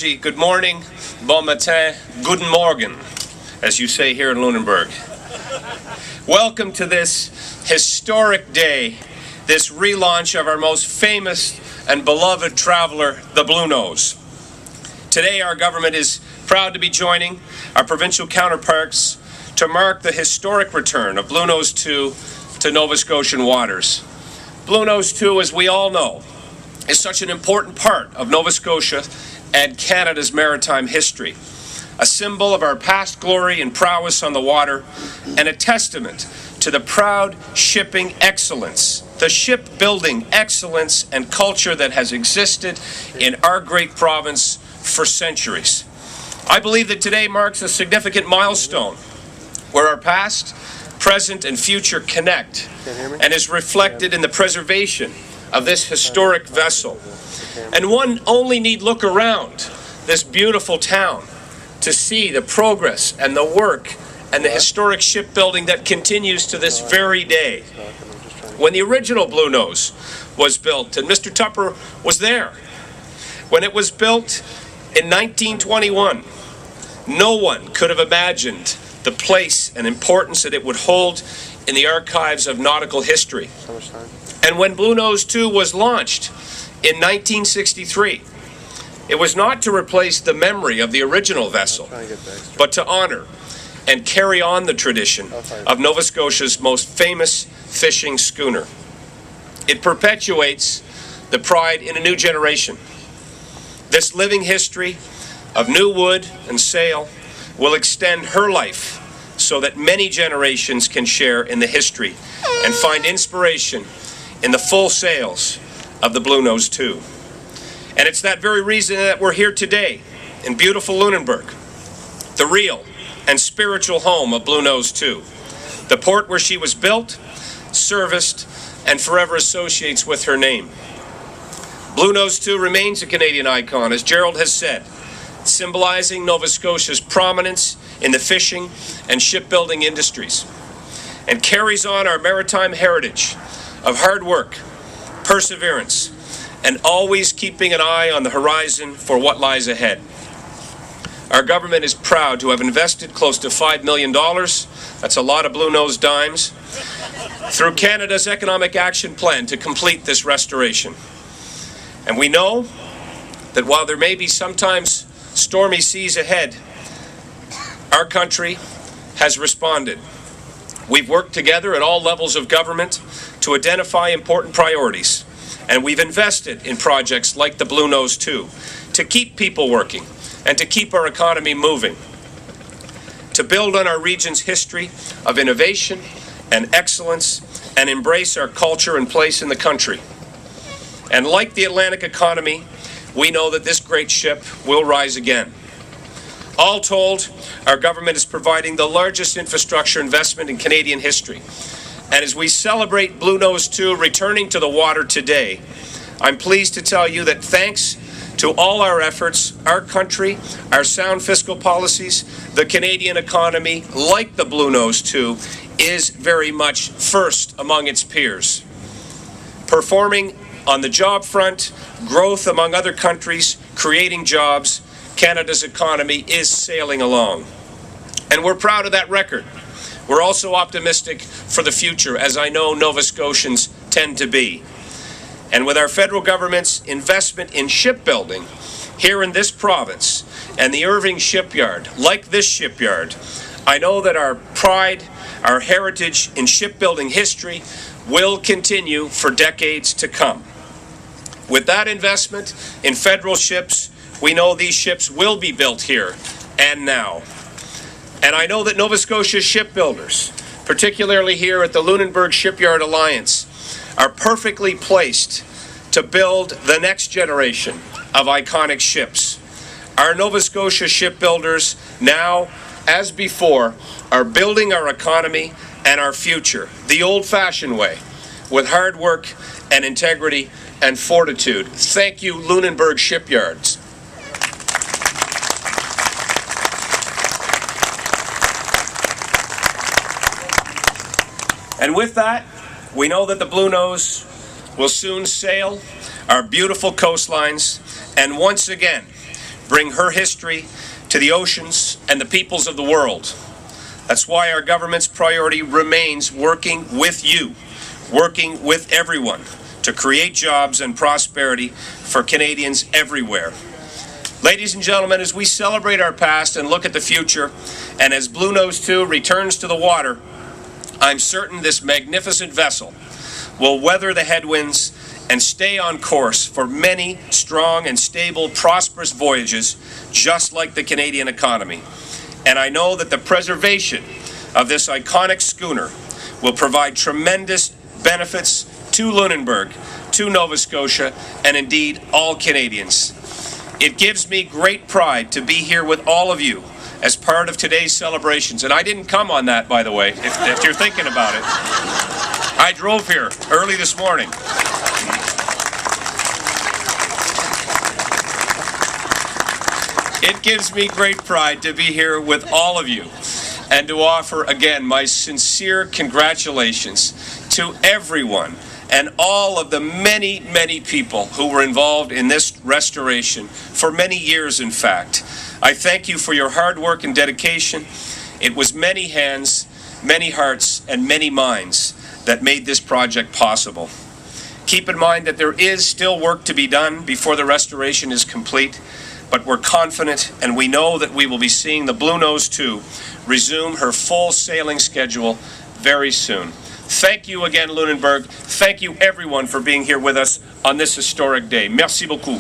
Good morning, bon matin, guten Morgen, as you say here in Lunenburg. Welcome to this historic day, this relaunch of our most famous and beloved traveler, the Bluenose. Today our government is proud to be joining our provincial counterparts to mark the historic return of Bluenose II to Nova Scotian waters. Bluenose II, as we all know, is such an important part of Nova Scotia and Canada's maritime history, a symbol of our past glory and prowess on the water, and a testament to the proud shipping excellence, the shipbuilding excellence and culture that has existed in our great province for centuries. I believe that today marks a significant milestone where our past, present, and future connect, and is reflected in the preservation of this historic vessel. And one only need look around this beautiful town to see the progress and the work and the historic shipbuilding that continues to this very day. When the original Bluenose was built, and Mr. Tupper was there, when it was built in 1921, no one could have imagined the place and importance that it would hold in the archives of nautical history. And when Bluenose II was launched in 1963, it was not to replace the memory of the original vessel, but to honor and carry on the tradition of Nova Scotia's most famous fishing schooner. It perpetuates the pride in a new generation. This living history of new wood and sail will extend her life so that many generations can share in the history and find inspiration in the full sails of the Bluenose II. And it's that very reason that we're here today in beautiful Lunenburg, the real and spiritual home of Bluenose II, the port where she was built, serviced, and forever associates with her name. Bluenose II remains a Canadian icon, as Gerald has said, symbolizing Nova Scotia's prominence in the fishing and shipbuilding industries, and carries on our maritime heritage of hard work, perseverance, and always keeping an eye on the horizon for what lies ahead. Our government is proud to have invested close to $5 million, that's a lot of Bluenose dimes, through Canada's Economic Action Plan to complete this restoration. And we know that while there may be sometimes stormy seas ahead, our country has responded. We've worked together at all levels of government to identify important priorities, and we've invested in projects like the Bluenose II to keep people working and to keep our economy moving, to build on our region's history of innovation and excellence and embrace our culture and place in the country. And like the Atlantic economy, we know that this great ship will rise again. All told, our government is providing the largest infrastructure investment in Canadian history. And as we celebrate Bluenose II returning to the water today, I'm pleased to tell you that thanks to all our efforts, our country, our sound fiscal policies, the Canadian economy, like the Bluenose II, is very much first among its peers. Performing on the job front, growth among other countries, creating jobs, Canada's economy is sailing along. And we're proud of that record. We're also optimistic for the future, as I know Nova Scotians tend to be. And with our federal government's investment in shipbuilding here in this province and the Irving shipyard, like this shipyard, I know that our pride, our heritage in shipbuilding history will continue for decades to come. With that investment in federal ships, we know these ships will be built here and now. And I know that Nova Scotia shipbuilders, particularly here at the Lunenburg Shipyard Alliance, are perfectly placed to build the next generation of iconic ships. Our Nova Scotia shipbuilders now, as before, are building our economy and our future the old-fashioned way, with hard work and integrity and fortitude. Thank you, Lunenburg Shipyards. And with that, we know that the Bluenose will soon sail our beautiful coastlines and once again bring her history to the oceans and the peoples of the world. That's why our government's priority remains working with you, working with everyone to create jobs and prosperity for Canadians everywhere. Ladies and gentlemen, as we celebrate our past and look at the future, and as Bluenose II returns to the water, I'm certain this magnificent vessel will weather the headwinds and stay on course for many strong and stable, prosperous voyages, just like the Canadian economy. And I know that the preservation of this iconic schooner will provide tremendous benefits to Lunenburg, to Nova Scotia, and indeed all Canadians. It gives me great pride to be here with all of you as part of today's celebrations. And I didn't come on that, by the way, if you're thinking about it. I drove here early this morning. It gives me great pride to be here with all of you and to offer again my sincere congratulations to everyone and all of the many, many people who were involved in this restoration for many years, in fact. I thank you for your hard work and dedication. It was many hands, many hearts, and many minds that made this project possible. Keep in mind that there is still work to be done before the restoration is complete, but we're confident and we know that we will be seeing the Bluenose II resume her full sailing schedule very soon. Thank you again, Lunenburg. Thank you, everyone, for being here with us on this historic day. Merci beaucoup.